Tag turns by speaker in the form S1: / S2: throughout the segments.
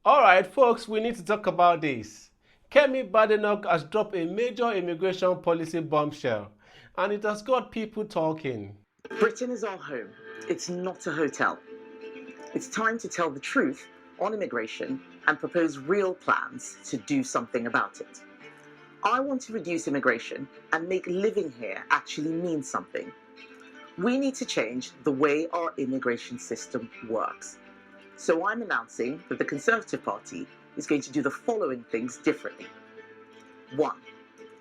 S1: All right, folks, we need to talk about this. Kemi Badenoch has dropped a major immigration policy bombshell, and it has got people talking.
S2: Britain is our home. It's not a hotel. It's time to tell the truth on immigration and propose real plans to do something about it. I want to reduce immigration and make living here actually mean something. We need to change the way our immigration system works. So I'm announcing that the Conservative Party is going to do the following things differently. 1.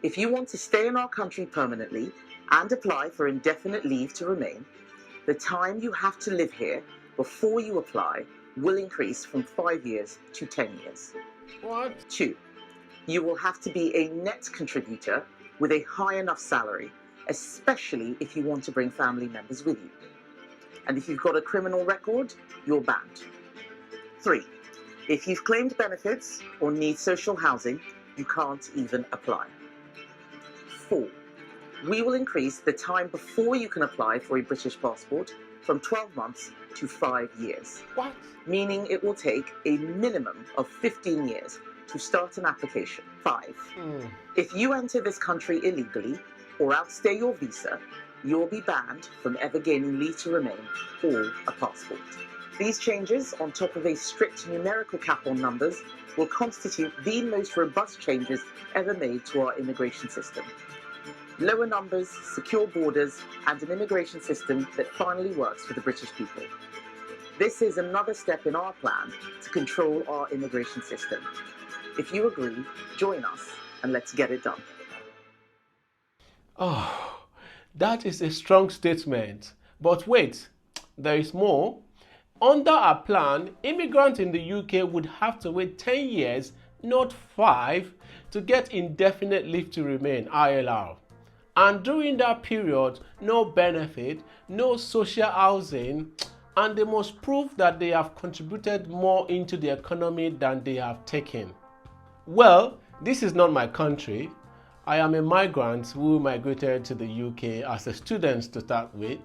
S2: If you want to stay in our country permanently and apply for indefinite leave to remain, the time you have to live here before you apply will increase from 5 years to 10 years.
S1: What?
S2: 2. You will have to be a net contributor with a high enough salary, especially if you want to bring family members with you. And if you've got a criminal record, you're banned. 3. If you've claimed benefits or need social housing, you can't even apply. 4. We will increase the time before you can apply for a British passport from 12 months to 5 years.
S1: What?
S2: Meaning it will take a minimum of 15 years to start an application. 5. If you enter this country illegally or outstay your visa, you will be banned from ever gaining leave to remain or a passport. These changes, on top of a strict numerical cap on numbers, will constitute the most robust changes ever made to our immigration system. Lower numbers, secure borders, and an immigration system that finally works for the British people. This is another step in our plan to control our immigration system. If you agree, join us and let's get it done.
S1: Oh, that is a strong statement. But wait, there is more. Under our plan, immigrants in the UK would have to wait 10 years, not 5, to get indefinite leave to remain, ILR. And during that period, no benefit, no social housing, and they must prove that they have contributed more into the economy than they have taken. Well, this is not my country. I am a migrant who migrated to the UK as a student to start with.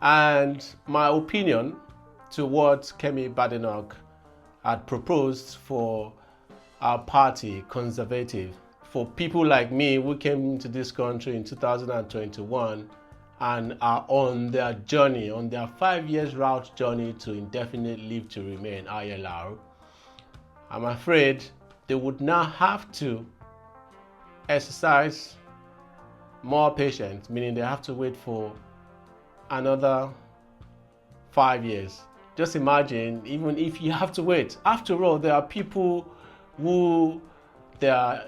S1: And my opinion to what Kemi Badenoch had proposed for our party, Conservative, for people like me who came to this country in 2021 and are on their journey, on their 5 years route journey to indefinite leave to remain, ILR, I'm afraid they would now have to exercise more patience, meaning they have to wait for another 5 years. Just imagine, even if you have to wait. After all, there are people who their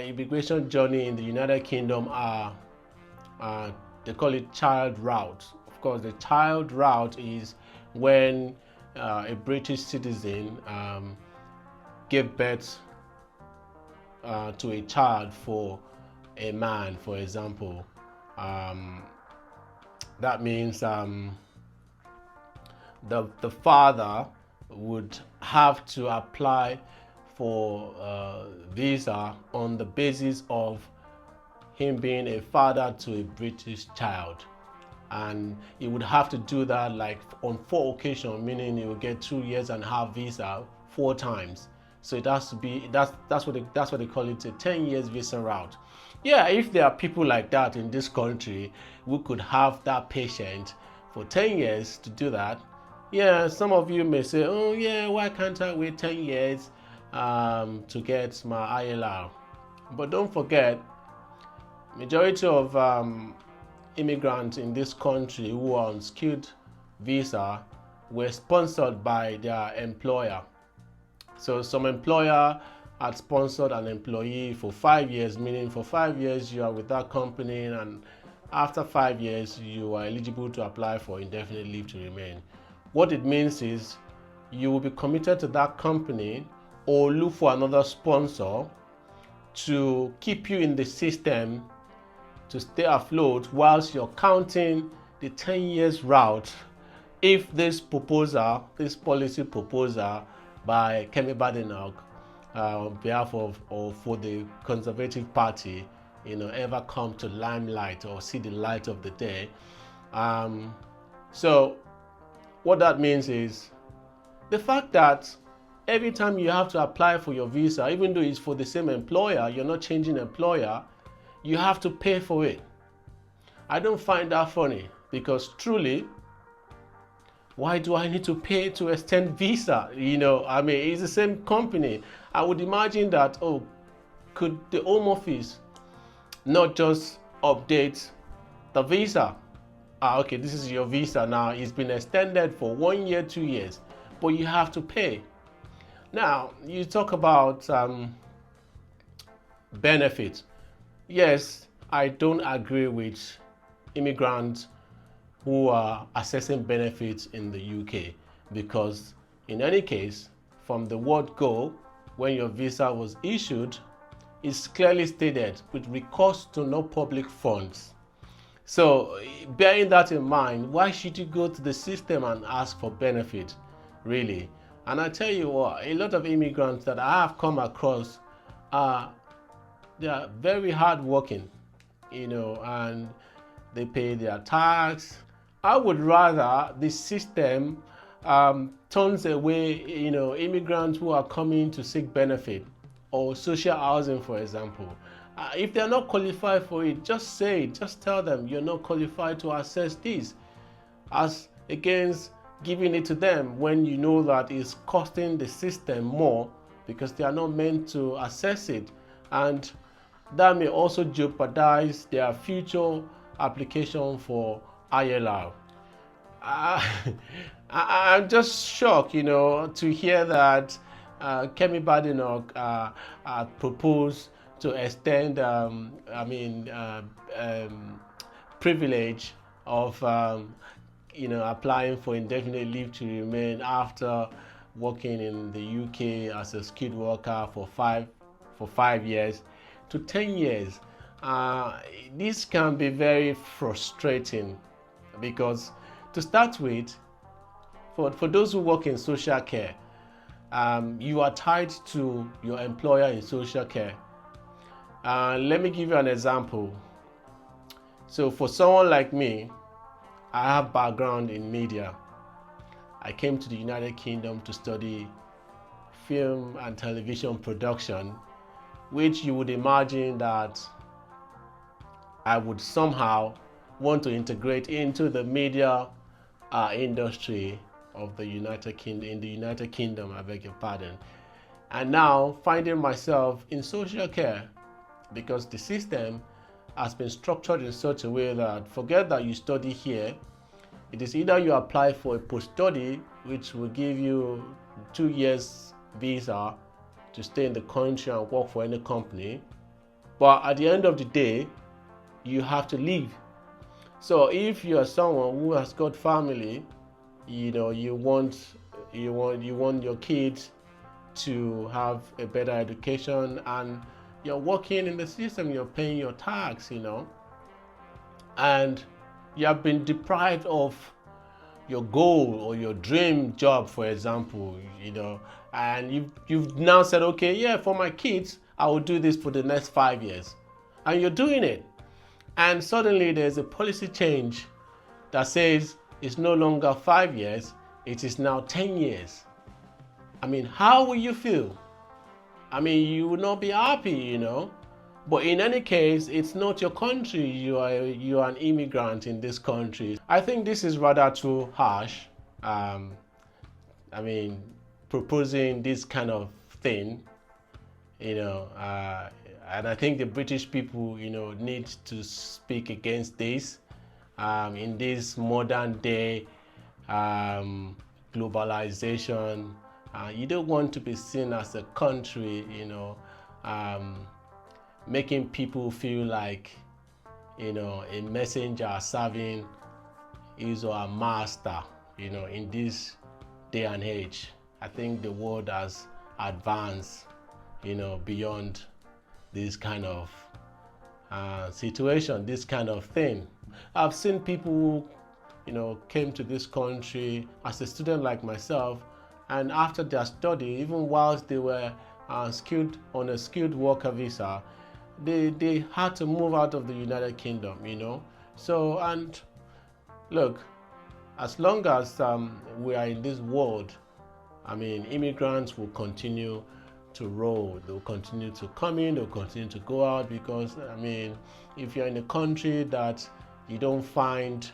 S1: immigration journey in the United Kingdom are they call it child route. Of course, the child route is when a British citizen gave birth to a child for a man, for example. That means the father would have to apply for visa on the basis of him being a father to a British child, and he would have to do that like on 4 occasions, meaning he will get 2.5 years visa 4 times. So it has to be that's what they call it, a 10 years visa route. Yeah, if there are people like that in this country who could have that patience for 10 years to do that, yeah, some of you may say, oh yeah, why can't I wait 10 years to get my ILR? But don't forget, majority of immigrants in this country who are on skilled visa were sponsored by their employer. So some employer had sponsored an employee for 5 years, meaning for 5 years you are with that company, and after 5 years you are eligible to apply for indefinite leave to remain. What it means is you will be committed to that company or look for another sponsor to keep you in the system to stay afloat whilst you're counting the 10 years route. If this policy proposal by Kemi Badenoch on behalf of or for the Conservative Party, ever come to limelight or see the light of the day. So what that means is the fact that every time you have to apply for your visa, even though it's for the same employer, you're not changing employer, you have to pay for it. I don't find that funny, because truly, why do I need to pay to extend visa? I mean, it's the same company. I would imagine that, oh, could the Home Office not just update the visa? Okay, this is your visa now. It's been extended for 1 year, 2 years, but you have to pay. Now, you talk about benefits. Yes, I don't agree with immigrants who are assessing benefits in the UK, because in any case, from the word go, when your visa was issued, it's clearly stated with recourse to no public funds. So bearing that in mind, why should you go to the system and ask for benefit, really? And I tell you what, a lot of immigrants that I have come across they are very hardworking, and they pay their tax. I would rather the system turns away, immigrants who are coming to seek benefit or social housing, for example. If they're not qualified for it, just say it. Just tell them you're not qualified to access this, as against giving it to them when you know that it's costing the system more because they are not meant to access it, and that may also jeopardize their future application for ILR. I'm just shocked, to hear that Kemi Badenoch proposed to extend, privilege of, applying for indefinite leave to remain after working in the UK as a skilled worker for five years to 10 years. This can be very frustrating, because to start with, for those who work in social care, you are tied to your employer in social care. Let me give you an example. So for someone like me, I have background in media. I came to the United Kingdom to study film and television production, which you would imagine that I would somehow want to integrate into the media industry of the United Kingdom, I beg your pardon. And now finding myself in social care, because the system has been structured in such a way that, forget that you study here, it is either you apply for a post-study, which will give you 2 years visa to stay in the country and work for any company, but at the end of the day, you have to leave. So if you are someone who has got family, you want your kids to have a better education, and you're working in the system, you're paying your tax, and you have been deprived of your goal or your dream job, for example, and you've now said, okay, yeah, for my kids, I will do this for the next 5 years, and you're doing it. And suddenly there's a policy change that says it's no longer 5 years, it is now 10 years. I mean, how will you feel? I mean, you will not be happy, But in any case, it's not your country. You are an immigrant in this country. I think this is rather too harsh. Proposing this kind of thing, and I think the British people, need to speak against this. In this modern day globalization, you don't want to be seen as a country, making people feel like, a messenger serving his or her master, in this day and age. I think the world has advanced, beyond this kind of situation, this kind of thing. I've seen people who, came to this country as a student like myself, and after their study, even whilst they were on a skilled worker visa, they had to move out of the United Kingdom, So, and look, as long as we are in this world, I mean, immigrants will continue to roll. They'll continue to come in, they'll continue to go out, because I mean, if you're in a country that you don't find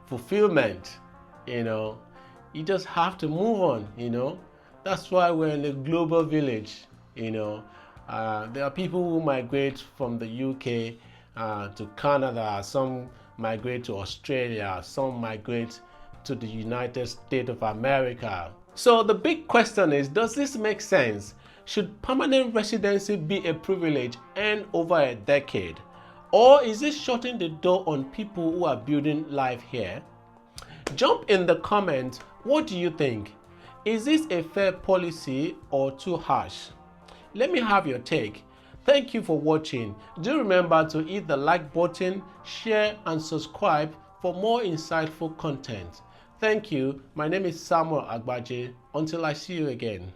S1: fulfillment, you just have to move on. That's why we're in a global village. There are people who migrate from the UK to Canada, some migrate to Australia, some migrate to the United States of America. So the big question is, does this make sense? Should permanent residency be a privilege and over a decade? Or is it shutting the door on people who are building life here? Jump in the comments. What do you think? Is this a fair policy or too harsh? Let me have your take. Thank you for watching. Do remember to hit the like button, share and subscribe for more insightful content. Thank you. My name is Samuel Agbaje. Until I see you again.